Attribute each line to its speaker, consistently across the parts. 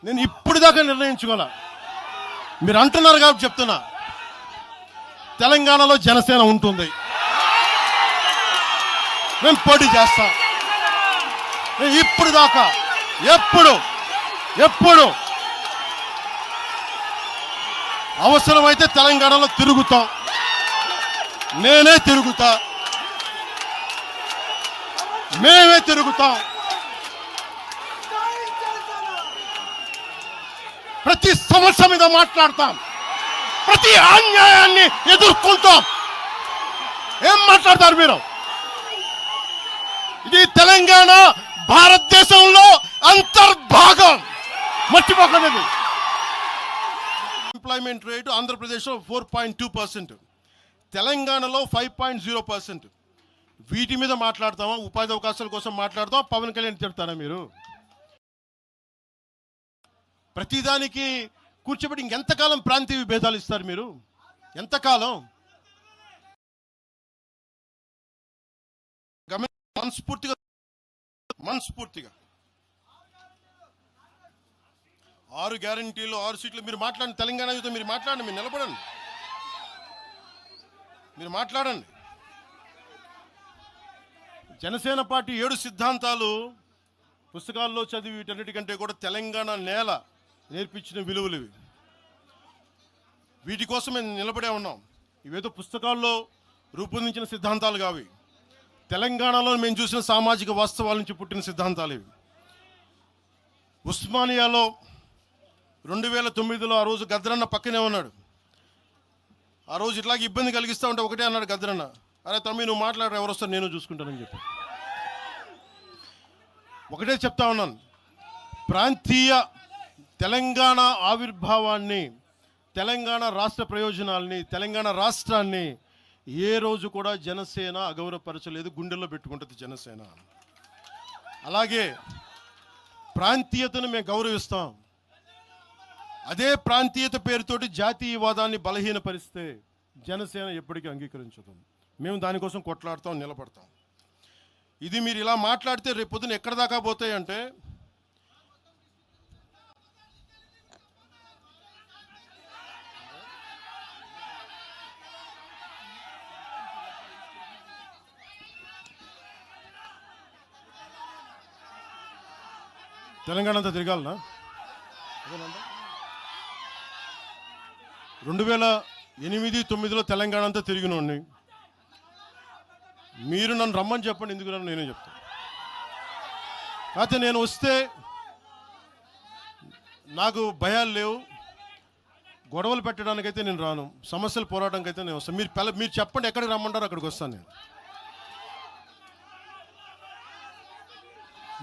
Speaker 1: నేను ఇప్పుడు దాకా నిర్ణయించుకోలే. మీరు అంటున్నారు కాబట్టి చెప్తున్నా, తెలంగాణలో జనసేన ఉంటుంది, మేము పోటీ చేస్తాం. నేను ఇప్పుడు దాకా ఎప్పుడు అవసరమైతే తెలంగాణలో తిరుగుతాం, నేనే తిరుగుతా, మేమే తిరుగుతాం. ప్రతి సమస్య మీద మాట్లాడతాం, ప్రతి అన్యాయాన్ని ఎదుర్కొంటాం. ఏం మాట్లాడతారు మీరు? ఇది తెలంగాణ భారతదేశంలో అంతర్భాగం, మర్చిపోకండి. ఎంప్లాయ్మెంట్ రేటు ఆంధ్రప్రదేశ్లో 4.2%, తెలంగాణలో 5.0%. వీటి మీద మాట్లాడతామా? ఉపాధి అవకాశాల కోసం మాట్లాడతాం. పవన్ కళ్యాణ్ చెప్తారా మీరు? ప్రతిదానికి కూర్చోబెట్టి ఇంకెంతకాలం ప్రాంతీయ విభేదాలు ఇస్తారు మీరు? ఎంతకాలం? మనస్ఫూర్తిగా 6 గ్యారంటీలు 6 సీట్లు మీరు మాట్లాడండి. తెలంగాణ యుద్ధం మీరు మాట్లాడండి, మీరు నిలబడండి, మీరు మాట్లాడండి. జనసేన పార్టీ 7 సిద్ధాంతాలు పుస్తకాల్లో చదివి వీటన్నిటికంటే కూడా తెలంగాణ నేల నేర్పించిన విలువలు ఇవి. వీటి కోసం మేము నిలబడే ఉన్నాం. ఇవేదో పుస్తకాల్లో రూపొందించిన సిద్ధాంతాలు కావి. తెలంగాణలో మేము చూసిన సామాజిక వాస్తవాల నుంచి పుట్టిన సిద్ధాంతాలు ఇవి. ఉస్మానియాలో 2009లో ఆ రోజు గద్రన్న పక్కనే ఉన్నాడు. ఆ రోజు ఇట్లాగే ఇబ్బంది కలిగిస్తూ ఉంటే ఒకటే అన్నాడు గద్రన్న, అరే తమ్మి నువ్వు మాట్లాడరు, ఎవరు వస్తారు నేను చూసుకుంటానని చెప్పి. ఒకటే చెప్తా ఉన్నాను, ప్రాంతీయ తెలంగాణ ఆవిర్భావాన్ని, తెలంగాణ రాష్ట్ర ప్రయోజనాల్ని, తెలంగాణ రాష్ట్రాన్ని ఏ రోజు కూడా జనసేన అగౌరవపరచలేదు, గుండెల్లో పెట్టుకుంటుంది జనసేన. అలాగే ప్రాంతీయతను మేము గౌరవిస్తాం. అదే ప్రాంతీయత పేరుతోటి జాతీయవాదాన్ని బలహీనపరిస్తే జనసేన ఎప్పటికీ అంగీకరించదు. మేము దానికోసం కొట్లాడతాం, నిలబడతాం. ఇది మీరు ఇలా మాట్లాడితే రేపు పొద్దున ఎక్కడ దాకా పోతాయంటే, తెలంగాణ అంతా తిరగాలనా? 2008-9లో తెలంగాణ అంతా తిరిగినోడిని. మీరు నన్ను రమ్మని చెప్పండి, ఎందుకు నన్ను నేనే చెప్తాను. కాకపోతే నేను వస్తే నాకు భయాలు లేవు, గొడవలు పెట్టడానికైతే నేను రాను, సమస్యలు పోరాటానికి అయితే నేను వస్తాను. మీరు చెప్పండి ఎక్కడికి రమ్మంటారో అక్కడికి వస్తాను నేను.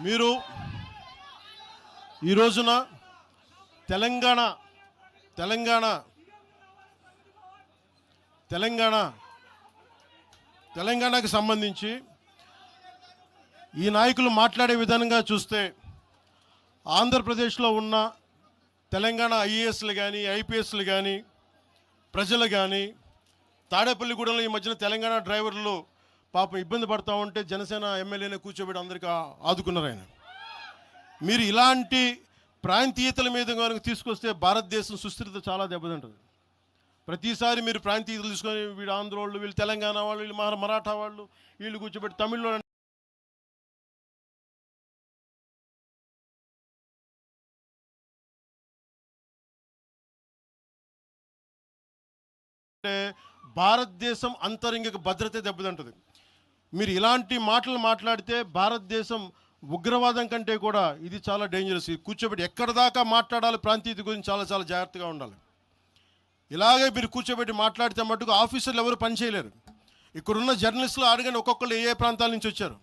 Speaker 1: మీరు ఈ రోజున తెలంగాణకు సంబంధించి ఈ నాయకులు మాట్లాడే విధానంగా చూస్తే ఆంధ్రప్రదేశ్లో ఉన్న తెలంగాణ ఐఏఎస్లు కానీ ఐపీఎస్లు కానీ ప్రజలు కానీ తాడేపల్లిగూడెంలో ఈ మధ్యన తెలంగాణ డ్రైవర్లు పాపం ఇబ్బంది పడతా ఉంటే జనసేన ఎమ్మెల్యేనే కూర్చోబెట్టి అందరికీ ఆదుకున్నారు ఆయన. మీరు ఇలాంటి ప్రాంతీయతల మీద కనుక తీసుకొస్తే భారతదేశం సుస్థిరత చాలా దెబ్బతింటుంది. ప్రతిసారి మీరు ప్రాంతీయతలు తీసుకొని వీళ్ళు ఆంధ్ర వాళ్ళు, వీళ్ళు తెలంగాణ వాళ్ళు, వీళ్ళు మరాఠా వాళ్ళు, వీళ్ళు కూర్చోబెట్టి తమిళ్లో అంటే భారతదేశం అంతరంగిక భద్రత దెబ్బతింటుంది. మీరు ఇలాంటి మాటలు మాట్లాడితే భారతదేశం ఉగ్రవాదం కంటే కూడా ఇది చాలా డేంజరస్. కూర్చోబెట్టి ఎక్కడ దాకా మాట్లాడాలి ప్రాంతీయత గురించి చాలా చాలా జాగ్రత్తగా ఉండాలి. ఇలాగే మీరు కూర్చోబెట్టి మాట్లాడితే మటుకు ఆఫీసర్లు ఎవరు పనిచేయలేరు. ఇక్కడున్న జర్నలిస్టులు అడగండి, ఒక్కొక్కరు ఏ ప్రాంతాల నుంచి వచ్చారు,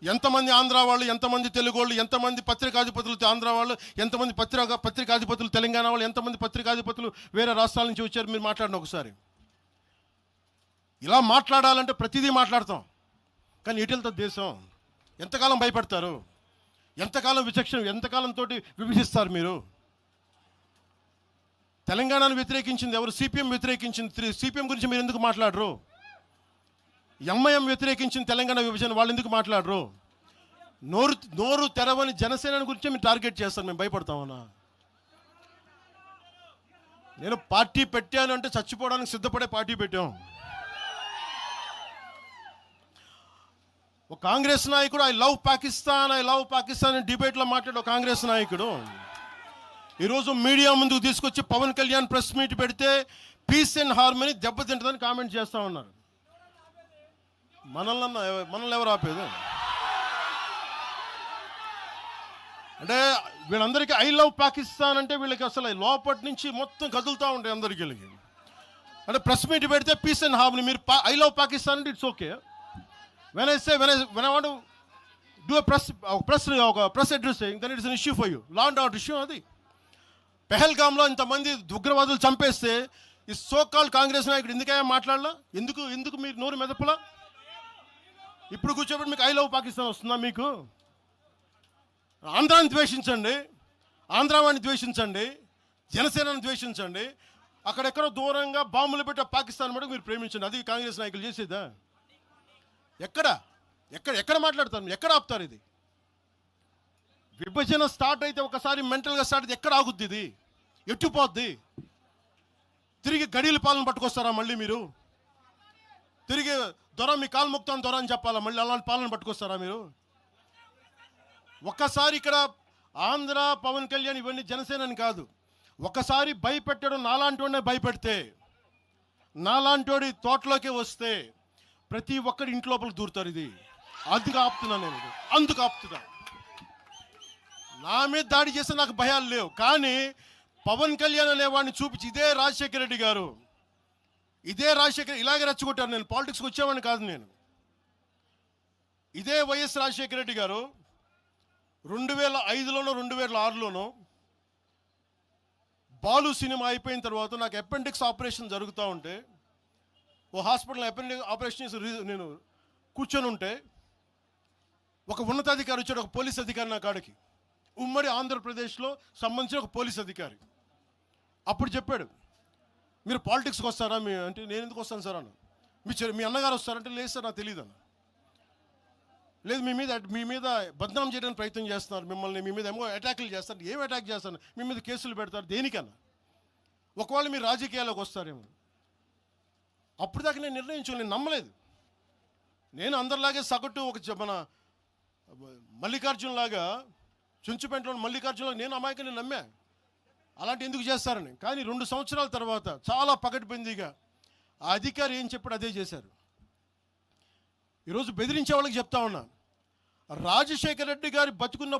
Speaker 1: ఎంతమంది ఆంధ్ర వాళ్ళు, ఎంతమంది తెలుగు వాళ్ళు, ఎంతమంది పత్రికాధిపతులు ఆంధ్ర వాళ్ళు, ఎంతమంది పత్రికాధిపతులు తెలంగాణ వాళ్ళు, ఎంతమంది పత్రికాధిపతులు వేరే రాష్ట్రాల నుంచి వచ్చారు. మీరు మాట్లాడిన ఒకసారి ఇలా మాట్లాడాలంటే ప్రతిదీ మాట్లాడతాం, కానీ ఎటులతో దేశం? ఎంతకాలం భయపడతారు? ఎంతకాలం విచక్షణ, ఎంతకాలంతో విభజిస్తారు మీరు? తెలంగాణను వ్యతిరేకించింది ఎవరు? సిపిఎం వ్యతిరేకించింది. సిపిఎం గురించి మీరు ఎందుకు మాట్లాడరు? ఎంఐఎం వ్యతిరేకించిన తెలంగాణ విభజన, వాళ్ళు ఎందుకు మాట్లాడరు? నోరు తెరవని జనసేన గురించి మీరు టార్గెట్ చేస్తారు. మేము భయపడతామన్నా? నేను పార్టీ పెట్టాను అంటే చచ్చిపోవడానికి సిద్ధపడే పార్టీ పెట్టాం. ఒక కాంగ్రెస్ నాయకుడు ఐ లవ్ పాకిస్తాన్ డిబేట్లో మాట్లాడే ఒక కాంగ్రెస్ నాయకుడు ఈరోజు మీడియా ముందుకు తీసుకొచ్చి పవన్ కళ్యాణ్ ప్రెస్ మీట్ పెడితే పీస్ అండ్ హార్మనీ దెబ్బతింటుందని కామెంట్ చేస్తూ ఉన్నారు. మనల్ని ఎవరు ఆపేది? అంటే వీళ్ళందరికీ ఐ లవ్ పాకిస్తాన్ అంటే వీళ్ళకి అసలు లోపటి నుంచి మొత్తం కదులుతూ ఉంటాయి అందరికీ. అంటే ప్రెస్ మీట్ పెడితే పీస్ అండ్ హార్మనీ, మీరు ఐ లవ్ పాకిస్తాన్ అంటే it's okay. when I want to do a press address saying then it is an issue for you, law and order issue. అది పెహల్గామ్లో ఇంతమంది ఉగ్రవాదులు చంపేస్తే ఈ సోకాల్ కాంగ్రెస్ నాయకుడు ఎందుకయ్యా మాట్లాడలా? ఎందుకు మీరు నోరు మెదపలా? ఇప్పుడు కూర్చోబెట్టి మీకు ఐ లవ్ పాకిస్తాన్ వస్తుందా? మీకు ఆంధ్రాని ద్వేషించండి, ఆంధ్రావాణి ద్వేషించండి, జనసేనని ద్వేషించండి, అక్కడెక్కడో దూరంగా బాంబులు పెట్టే పాకిస్తాన్ మటుకు మీరు ప్రేమించండి. అది కాంగ్రెస్ నాయకులు చేసేదా? ఎక్కడ మాట్లాడతారు? ఎక్కడ ఆపుతారు? ఇది విభజన స్టార్ట్ అయితే ఒకసారి మెంటల్గా స్టార్ట్ అయితే ఎక్కడ ఆగుద్ది? ఇది ఎట్టుపోద్ది? తిరిగి గడీల పాలన పట్టుకొస్తారా మళ్ళీ మీరు? తిరిగి దొర మీ కాలు మొక్తాను దొర అని చెప్పాలా? మళ్ళీ అలాంటి పాలన పట్టుకొస్తారా మీరు? ఒక్కసారి ఇక్కడ ఆంధ్ర పవన్ కళ్యాణ్ ఇవన్నీ జనసేనని కాదు, ఒకసారి భయపెట్టడం నాలాంటి వాడినే భయపెడితే, నాలాంటి తోటలోకి వస్తే ప్రతి ఒక్కరి ఇంటి లోపలికి దూరుతారు. ఇది అందుకు ఆపుతున్నా నేను, అందుకు ఆపుతున్నా. నా మీద దాడి చేస్తే నాకు భయాలు లేవు, కానీ పవన్ కళ్యాణ్ అనేవాడిని చూపించి ఇదే రాజశేఖర రెడ్డి గారు ఇలాగే రెచ్చగొట్టారు. నేను పాలిటిక్స్కి వచ్చేవాడిని కాదు. నేను ఇదే వైఎస్ రాజశేఖర రెడ్డి గారు 2005లోనో 2006లోనో బాలు సినిమా అయిపోయిన తర్వాత నాకు అపెండిక్స్ ఆపరేషన్ జరుగుతూ ఉంటే ఓ హాస్పిటల్ అపెండిక్స్ ఆపరేషన్ నేను కూర్చొని ఉంటే ఒక ఉన్నతాధికారి వచ్చాడు, ఒక పోలీస్ అధికారి నా కాడికి, ఉమ్మడి ఆంధ్రప్రదేశ్లో సంబంధించిన ఒక పోలీస్ అధికారి. అప్పుడు చెప్పాడు, మీరు పాలిటిక్స్కి వస్తారా? అంటే నేను ఎందుకు వస్తాను సార్ అన్న. మీ అన్నగారు వస్తారంటే లేదు సార్ నాకు తెలియదు అన్న. లేదు మీ మీద బద్నాం చేయడానికి ప్రయత్నం చేస్తున్నారు, మీ మీద ఏమో అటాక్లు చేస్తారు. ఏం అటాక్ చేస్తారు? మీ మీద కేసులు పెడతారు, దేనికన్నా? ఒకవేళ మీరు రాజకీయాల్లోకి వస్తారేమో. అప్పుడు దాకా నేను నిర్ణయించు, నేను నమ్మలేదు. నేను అందరిలాగే సగటు మన మల్లికార్జున్ లాగా, చుంచుపెంటలో మల్లికార్జునలాగా నేను అమాయకుని నమ్మా అలాంటి ఎందుకు చేస్తారని. కానీ 2 సంవత్సరాల తర్వాత చాలా పకడ్బందీగా ఆ అధికారి ఏం చెప్పాడు అదే చేశారు. ఈరోజు బెదిరించే వాళ్ళకి చెప్తా ఉన్నా, రాజశేఖర రెడ్డి గారి బతుకున్న